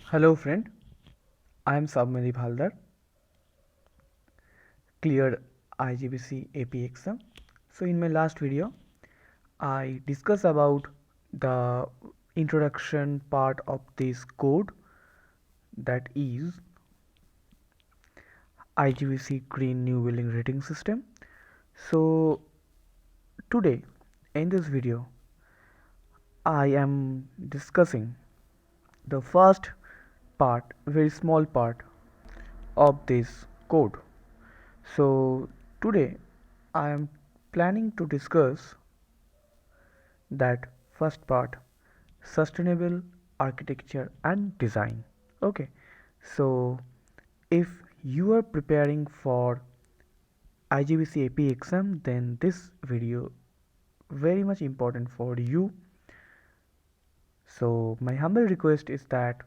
Hello friend, I am Sabmedhi Bhaldar, cleared IGBC AP exam. So in my last video, I discussed about the introduction part of this code, that is IGBC Green New Building Rating System. So today in this video, I am discussing the first part, very small part of this code. So today I am planning to discuss that first part, sustainable architecture and design. Okay, so if you are preparing for IGBC AP exam, then this video very much important for you. So my humble request is that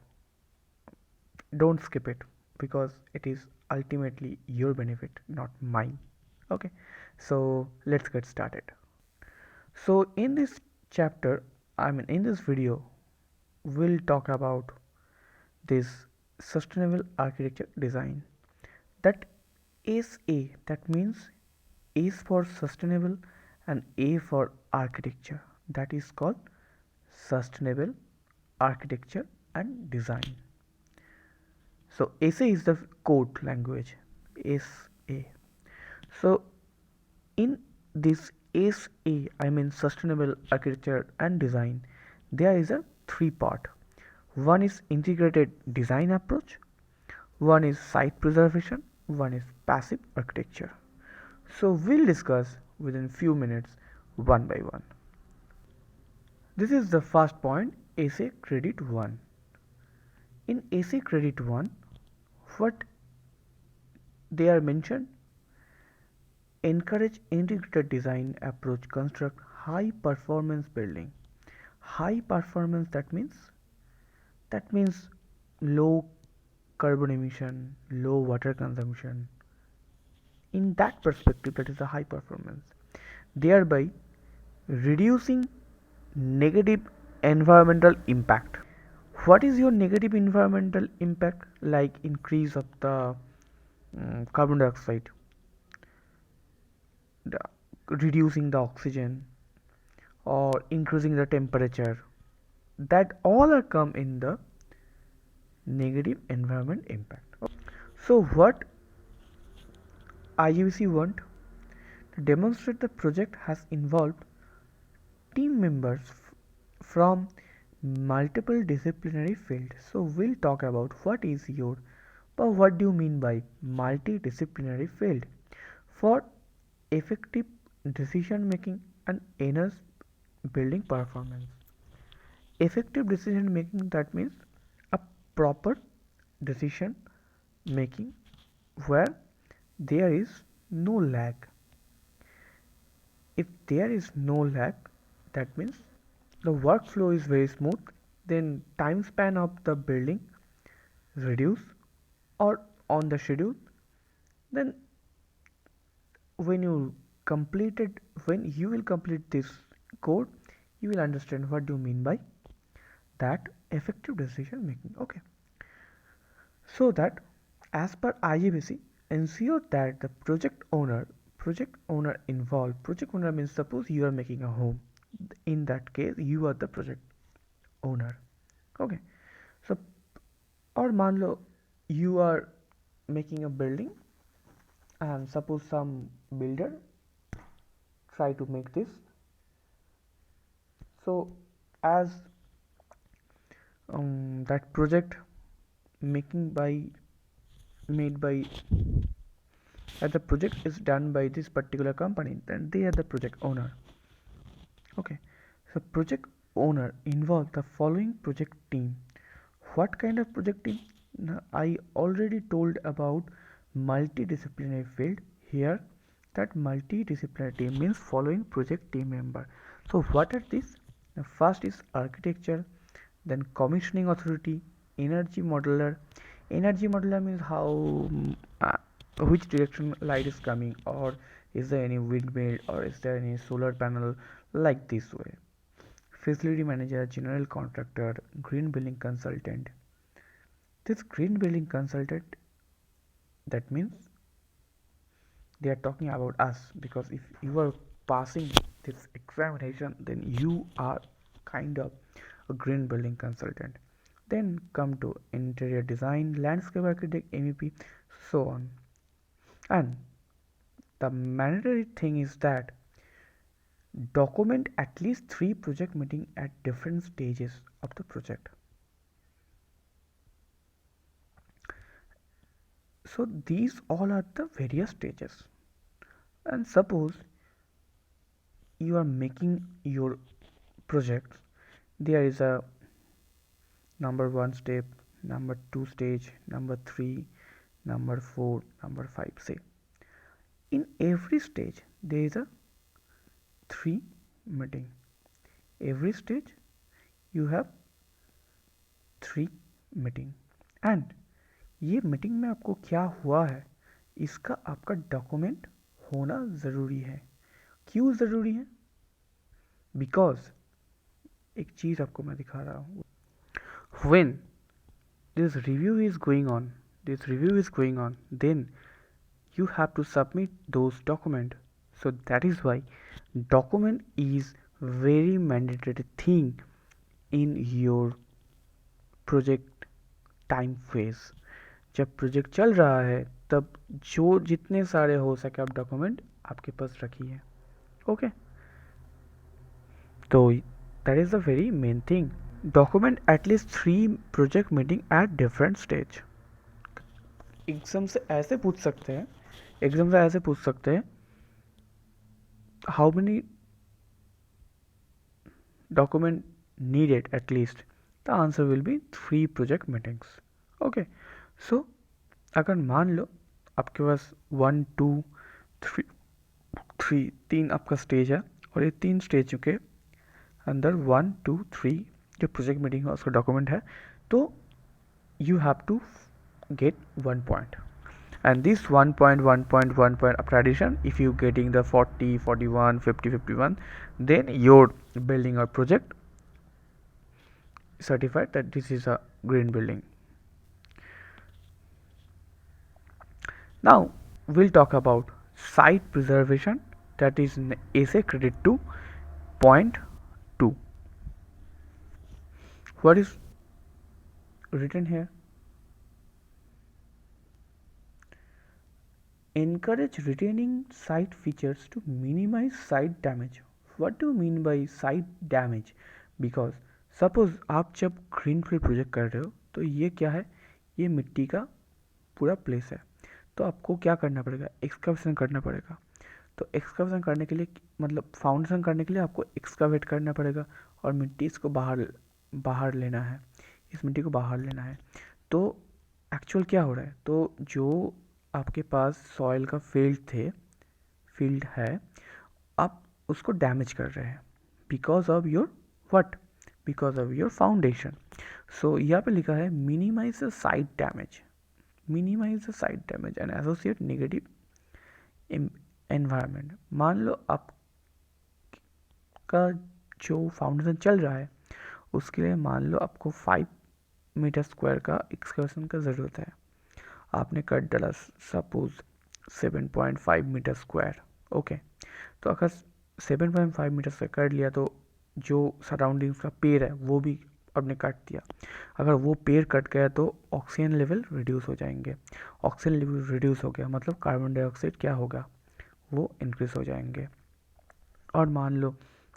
don't skip it, because it is ultimately your benefit, not mine. Okay, so let's get started. So in this chapter, in this video, we'll talk about this sustainable architecture design. That SA, that means A is for sustainable and A for architecture. That is called sustainable architecture and design. So SA is the code language. SA. So in this SA, sustainable architecture and design, there is a three part. One is integrated design approach, one is site preservation, one is passive architecture. So we'll discuss within few minutes one by one. This is the first point, SA Credit 1. In SA Credit 1, what they are mentioned: encourage integrated design approach, construct high performance building. High performance, that means low carbon emission, low water consumption. In that perspective, that is a high performance, thereby reducing negative environmental impact. What is your negative environmental impact? Like increase of the carbon dioxide, the, reducing the oxygen, or increasing the temperature. That all are come in the negative environment impact. So what IGBC want to demonstrate: the project has involved team members from multiple disciplinary fields. So we'll talk about what do you mean by multidisciplinary field for effective decision making and enhance building performance. Effective decision making, that means a proper decision making where there is no lag. If there is no lag, that means the workflow is very smooth, then time span of the building reduce or on the schedule. Then when you completed when you will complete this code, you will understand what do you mean by that effective decision making. Okay, so that as per IGBC, ensure that the project owner involved. Project owner means, suppose you are making a home, in that case you are the project owner. Okay, so or manlo, you are making a building, and suppose some builder try to make this. So as that project making by made by as the project is done by this particular company, then they are the project owner. Okay, so project owner involve the following project team. What kind of project team? Now, I already told about multidisciplinary field. Here, that multidisciplinary team means following project team member. So what are these? The first is architecture, then commissioning authority, energy modeler. Energy modeler means which direction light is coming, or is there any windmill, or is there any solar panel, like this way. Facility manager, general contractor, green building consultant. This green building consultant, that means they are talking about us, because if you are passing this examination, then you are kind of a green building consultant. Then come to interior design, landscape architect, MEP, so on. And the mandatory thing is that document at least 3 project meetings at different stages of the project. So these all are the various stages. And suppose you are making your projects, there is a number 1 step, number 2 stage, number 3, number 4, number 5. Say in every stage there is a 3 meeting. Every stage you have 3 meeting, and ये meeting में आपको क्या हुआ है इसका आपका document होना ज़रूरी है. क्यों ज़रूरी है? बिकॉज एक चीज़ आपको मैं दिखा रहा हूँ. When this review is going on then you have to submit those document. So that is why document is very mandatory thing in your project time phase. जब प्रोजेक्ट चल रहा है तब जो जितने सारे हो सके आप डॉक्यूमेंट आपके पास रखिए. ओके, तो that is the very main thing. Document at least 3 project meeting at different stage. Exam से ऐसे पूछ सकते हैं, how many document needed at least. The answer will be 3 project meetings. Okay, so अगर मान लो आपके पास 1 2 3 3 आपका स्टेज है और ये 3 स्टेज के अंदर 1 2 3 जो प्रोजेक्ट मीटिंग है उसका डॉक्यूमेंट है, तो you have to get 1 point, and this 1 point after addition, if you getting the 40 41 50 51, then your building or project certified that this is a green building. Now we'll talk about site preservation, that is essay credit to point 2. What is written here? Encourage retaining site features to minimize site damage. What do you mean by site damage? Because suppose आप जब green field project कर रहे हो तो ये क्या है, ये मिट्टी का पूरा प्लेस है, तो आपको क्या करना पड़ेगा, एक्सकवेशन करना पड़ेगा. तो एक्सकवेशन करने के लिए मतलब फाउंडेशन करने के लिए आपको एक्सकवेट करना पड़ेगा और मिट्टी इसको बाहर लेना है, इस मिट्टी को बाहर लेना है. तो एक्चुअल क्या हो रहा है, तो जो आपके पास सॉइल का फील्ड है, आप उसको डैमेज कर रहे हैं because of your what, because of your foundation. So यहाँ पे लिखा है minimize the site damage and associate negative environment. मान लो आपका जो फाउंडेशन चल रहा है उसके लिए मान लो आपको 5 मीटर स्क्वायर का एक्सकवेशन का ज़रूरत है, आपने कर डाला सपोज 7.5 मीटर स्क्वायर. ओके, तो अगर 7.5 मीटर स्क्वायर कर लिया तो जो सराउंडिंग्स का पेड़ है वो भी आपने काट दिया. अगर वो पेड़ कट गया तो ऑक्सीजन लेवल रिड्यूस हो जाएंगे. ऑक्सीजन लेवल रिड्यूस हो गया मतलब कार्बन डाइऑक्साइड क्या होगा, वो इंक्रीज हो जाएंगे. और मान लो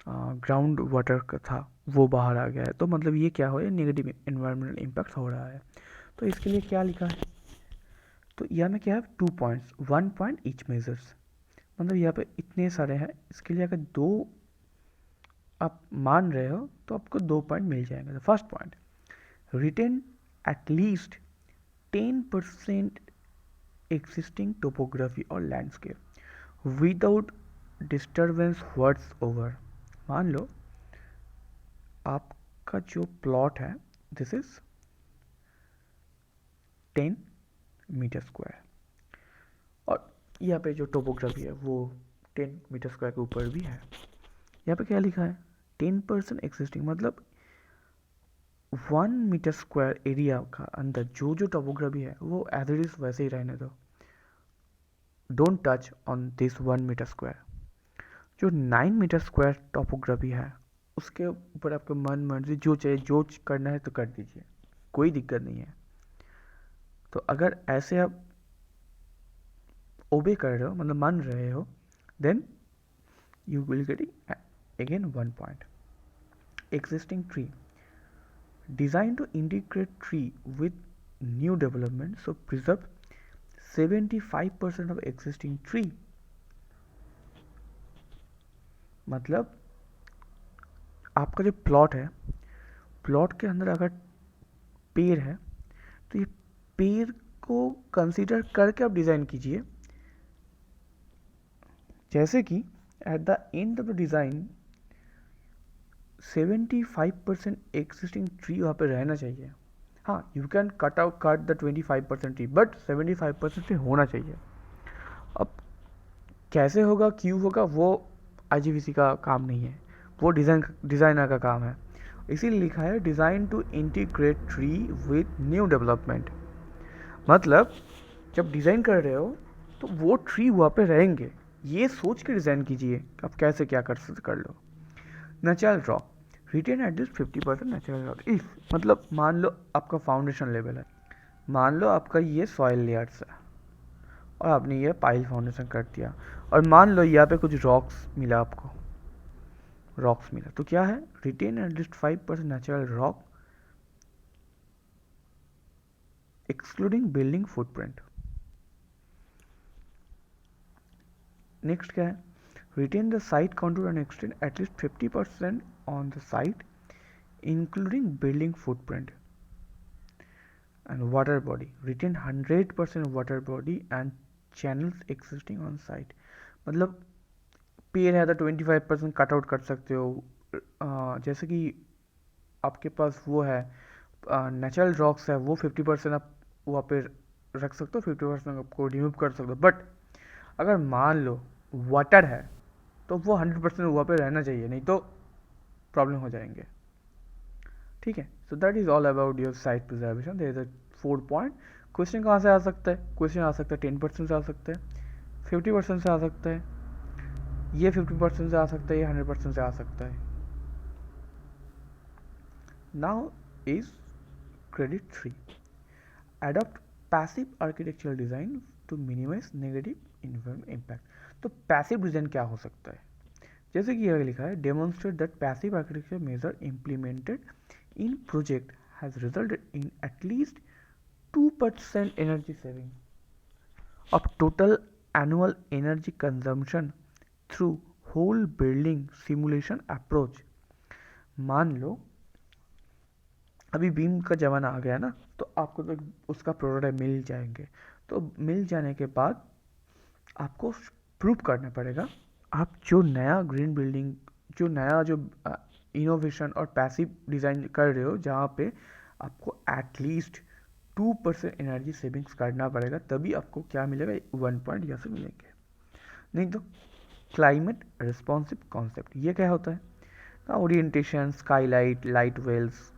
ग्राउंड वाटर का था वो बाहर आ गया है, तो मतलब ये क्या हो रहा है, नेगेटिव एनवायरमेंटल इम्पैक्ट हो रहा है. तो इसके लिए क्या लिखा है, तो यहाँ में क्या है 2 पॉइंट्स, 1 पॉइंट ईच मेजर्स. मतलब यहाँ पे इतने सारे हैं, इसके लिए अगर 2 आप मान रहे हो तो आपको 2 पॉइंट मिल जाएंगे. First point, retain at least 10% existing topography और landscape without disturbance what's over. मान लो आपका जो प्लॉट है दिस इज 10 मीटर स्क्वायर और यहाँ पे जो टोपोग्राफी है वो 10 मीटर स्क्वायर के ऊपर भी है. यहाँ पे क्या लिखा है 10% एग्जिस्टिंग, मतलब 1 मीटर स्क्वायर एरिया का अंदर जो जो टोपोग्राफी है वो एज इट इज वैसे ही रहने दो, don't touch on this 1 meter square. जो 9 मीटर स्क्वायर टोपोग्राफी है उसके ऊपर आपका मन मर्जी जो चाहिए जो करना है तो कर दीजिए, कोई दिक्कत नहीं है। तो अगर ऐसे आप ओबे कर रहे हो, मतलब मान रहे हो, then you will getting again 1 point. existing tree, designed to integrate tree with new development, so preserve 75% of existing tree। मतलब आपका जो प्लॉट है, प्लॉट के अंदर अगर पेड़ है तो ये पेड़ को कंसीडर करके आप डिज़ाइन कीजिए, जैसे कि at the end of the design 75% existing tree वहाँ पे रहना चाहिए। हाँ, you can cut the 25% tree, but 75% tree होना चाहिए। अब कैसे होगा, क्यों होगा, वो आईजीवीसी का काम नहीं है, वो डिज़ाइनर का काम है। इसीलिए लिखा है design to integrate tree with new development. मतलब जब डिज़ाइन कर रहे हो तो वो ट्री वहाँ पे रहेंगे, ये सोच के डिज़ाइन कीजिए आप कैसे क्या कर लो। Natural rock, retain at least 50% natural rock if, मतलब मान लो आपका फाउंडेशन लेवल है, मान लो आपका ये सॉइल लेयर्स है और आपने ये पाइल फाउंडेशन कर दिया, और मान लो यहाँ पे कुछ रॉक्स मिला आपको, रॉक्स मिला, तो क्या है, retain at least 5% natural rock excluding building footprint. Next क्या है, retain the site contour and extend at least 50% on the site including building footprint. And water body, retain 100% water body and channels existing on site. मतलब पेड़ है तो 25% cut out कर सकते हो, जैसे कि आपके पास वो है नेचुरल रॉक्स है, वो 50% आप वहाँ पे रख सकते हो, 50% आपको रिमूव कर सकते हो। बट अगर मान लो वाटर है तो वो 100% वहाँ पे रहना चाहिए, नहीं तो प्रॉब्लम हो जाएंगे। ठीक है, so that is all about your site preservation. There is a 4 point. Question कहाँ से आ सकता है, क्वेश्चन आ सकता है 10% से आ सकता है, 50% से आ सकता है, ये 50% से आ सकता है, ये 100% से आ सकता है। Now is credit 3, adopt passive architectural design to minimize negative environment impact. तो पैसिव डिज़ाइन क्या हो सकता है, जैसे कि यह लिखा है, demonstrate that passive architecture measure implemented in project has resulted in at least 2% energy saving of total annual energy consumption through whole building simulation approach। मान लो अभी बीम का ज़माना आ गया ना, तो आपको तो उसका प्रोडक्ट मिल जाएंगे, तो मिल जाने के बाद आपको प्रूव करना पड़ेगा, आप जो नया ग्रीन बिल्डिंग, जो नया जो इनोवेशन और पैसिव डिज़ाइन कर रहे हो, जहाँ पे आपको एटलीस्ट 2% एनर्जी सेविंग्स करना पड़ेगा, तभी आपको क्या मिलेगा, 1 पॉइंट यहाँ से मिलेंगे। नहीं तो क्लाइमेट रिस्पॉन्सिव कॉन्सेप्ट, ये क्या होता है, orientation, skylight, light wells,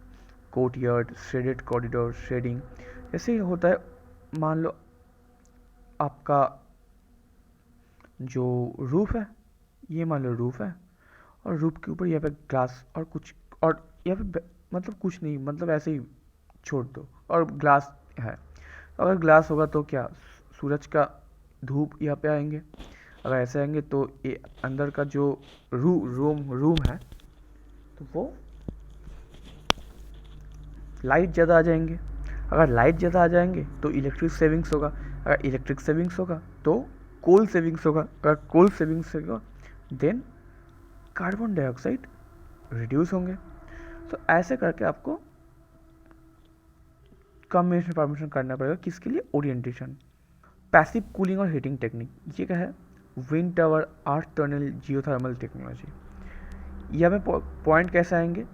courtyard, shaded corridor, shading, ऐसे ही होता है। मान लो आपका जो रूफ है, ये मान लो रूफ है, और रूफ के ऊपर यहाँ पे ग्लास और कुछ, और यहाँ पे मतलब कुछ नहीं, मतलब ऐसे ही छोड़ दो, और ग्लास है, अगर ग्लास होगा तो क्या सूरज का धूप यहाँ पे आएंगे, अगर ऐसे आएंगे तो ये अंदर का जो रूम है तो वो लाइट ज़्यादा आ जाएंगे, अगर लाइट ज़्यादा आ जाएंगे तो इलेक्ट्रिक सेविंग्स होगा, अगर इलेक्ट्रिक सेविंग्स होगा तो कोल सेविंग्स होगा, अगर कोल सेविंग्स होगा देन कार्बन डाइऑक्साइड रिड्यूस होंगे। तो ऐसे करके आपको कॉम्बिनेशन फॉर्मेशन करना पड़ेगा, किसके लिए, ओरिएंटेशन। पैसिव कूलिंग और हीटिंग टेक्निक, ये क्या है, विंड टावर, अर्थ टनल, जियोथर्मल टेक्नोलॉजी। यहाँ पे पॉइंट कैसे आएंगे,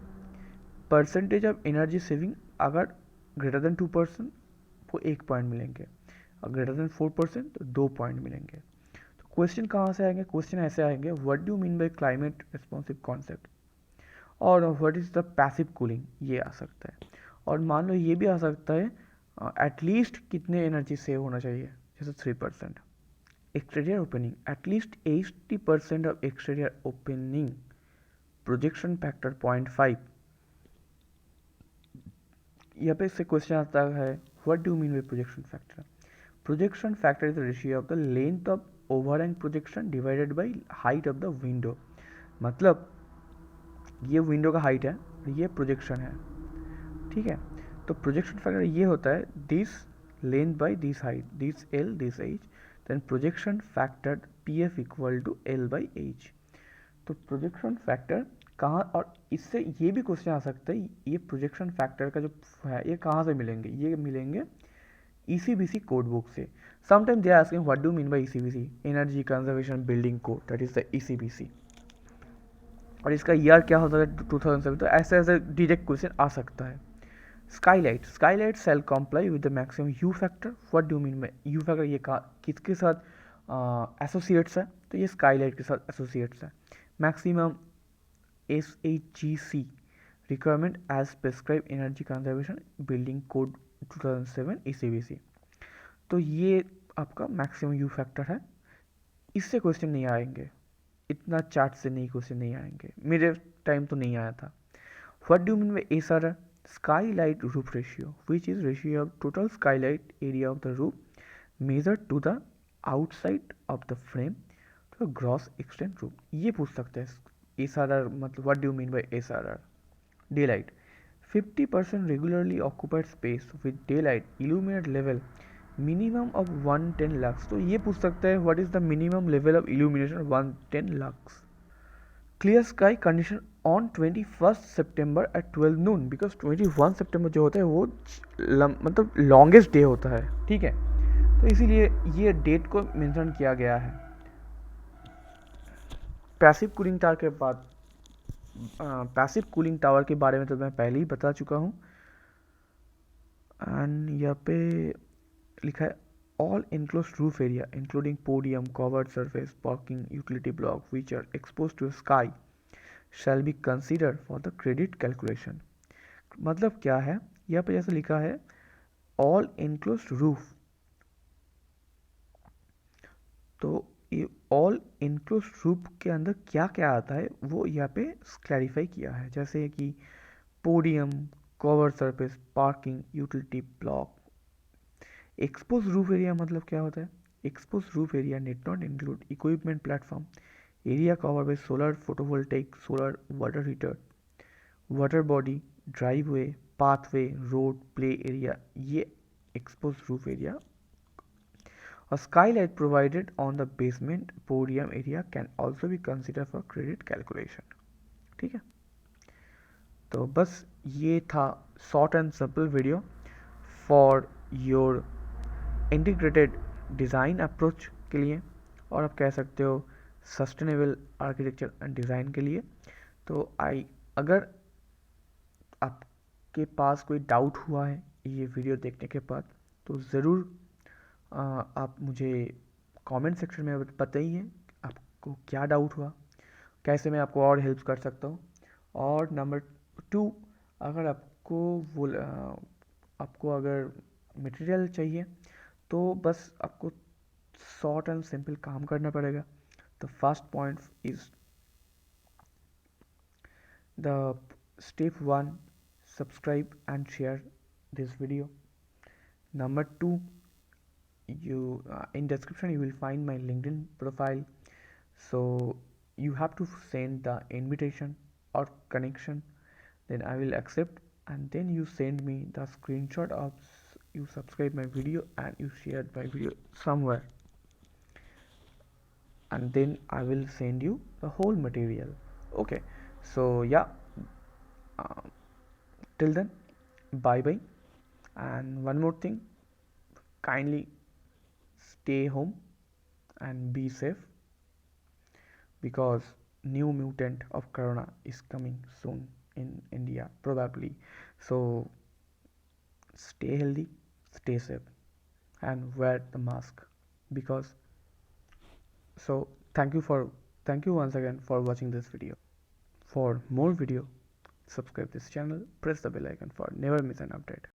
परसेंटेज ऑफ एनर्जी सेविंग, अगर ग्रेटर देन 2% वो 1 पॉइंट मिलेंगे, और ग्रेटर देन 4% तो 2 पॉइंट मिलेंगे। तो क्वेश्चन कहाँ से आएंगे, क्वेश्चन ऐसे आएंगे, what do mean by climate responsive concept, और what is the passive cooling, ये आ सकता है। और मान लो ये भी आ सकता है एटलीस्ट कितने एनर्जी सेव होना चाहिए, जैसे 3%। Exterior opening at least 80% of exterior opening, projection factor 0.5। यहाँ पे इससे क्वेश्चन आता है what do mean by projection factor. Projection factor is the ratio of the length of overhang projection divided by height of the window. मतलब ये window का height है, ये प्रोजेक्शन है, ठीक है। तो प्रोजेक्शन फैक्टर ये होता है this length by this height, this L this H, then projection factor P F equal to L by H. तो प्रोजेक्शन फैक्टर कहाँ, और इससे ये भी क्वेश्चन आ सकता है ये प्रोजेक्शन फैक्टर का जो है ये कहाँ से मिलेंगे, ये मिलेंगे ECBC कोड बुक से। Sometime they are asking what do mean by ECBC, energy conservation building code, that is the ECBC, और इसका ईयर क्या होता है 2007। तो ऐसे ऐसे डायरेक्ट क्वेश्चन आ सकता है। Skylight, skylight shall comply with the maximum U factor. What do mean by U factor, ये किसके साथ एसोसिएट्स है, तो ये स्काईलाइट के साथ एसोसिएट्स है। Maximum SHGC requirement as prescribe energy conservation building code 2007 ECBC। तो ये आपका मैक्सिमम यू फैक्टर है, इससे क्वेश्चन नहीं आएंगे, इतना चार्ट से नहीं क्वेश्चन नहीं आएंगे, मेरे टाइम तो नहीं आया था। What do mean bye SRR, skylight roof ratio, which is ratio of total skylight area of the roof measured to the outside of the frame to the gross extent roof। ये पूछ सकते हैं SRR मतलब what do mean bye SRR। Daylight, 50% regularly occupied space with daylight illuminate level minimum of 110 lux। तो ये पूछ सकते हैं what is the minimum level of illumination 110 lux. Clear sky condition on 21 September at 12 noon, because 21 September जो होता है वो मतलब लॉन्गेस्ट डे होता है, ठीक है। तो इसीलिए ये डेट को मेंशन किया गया है। पैसिव कूलिंग टावर के बाद पैसिव कूलिंग टावर के बारे में तो मैं पहले ही बता चुका हूँ। एंड यहाँ पे लिखा है all enclosed roof area including podium, covered surface, parking, utility block which are exposed to sky shall be considered for the credit calculation। मतलब क्या है, यहाँ पे जैसे लिखा है all enclosed roof, तो ये all enclosed roof के अंदर क्या क्या आता है वो यहाँ पे क्लैरिफाई किया है, जैसे कि podium, cover surface, parking, utility block. Expose roof area मतलब क्या होता है, expose roof area net not include equipment platform, area cover by solar photovoltaic, solar water heater, water body, driveway, pathway, road, play area, ये expose roof area. और Skylight provided on the basement podium area can also be consider for credit calculation, ठीक है। तो बस ये था short and simple video for your integrated design approach के लिए, और आप कह सकते हो सस्टेनेबल आर्किटेक्चर एंड डिज़ाइन के लिए। तो अगर आपके पास कोई डाउट हुआ है ये वीडियो देखने के बाद, तो ज़रूर आप मुझे कमेंट सेक्शन में बताइए आपको क्या डाउट हुआ, कैसे मैं आपको और हेल्प कर सकता हूँ। और नंबर 2, अगर आपको अगर मटेरियल चाहिए तो बस आपको शॉर्ट एंड सिंपल काम करना पड़ेगा। The first point is the step 1, subscribe and share this video. Number 2, you in description you will find my LinkedIn profile, so you have to send the invitation or connection, then I will accept, and then you send me the screenshot of you subscribe my video and you shared my video somewhere, and then I will send you the whole material. Okay, so yeah, uh, till then, bye bye. And one more thing, kindly stay home and be safe, because new mutant of corona is coming soon in India probably. So stay healthy, stay safe, and wear the mask, because so thank you once again for watching this video. For more video, subscribe this channel, press the bell icon for never miss an update.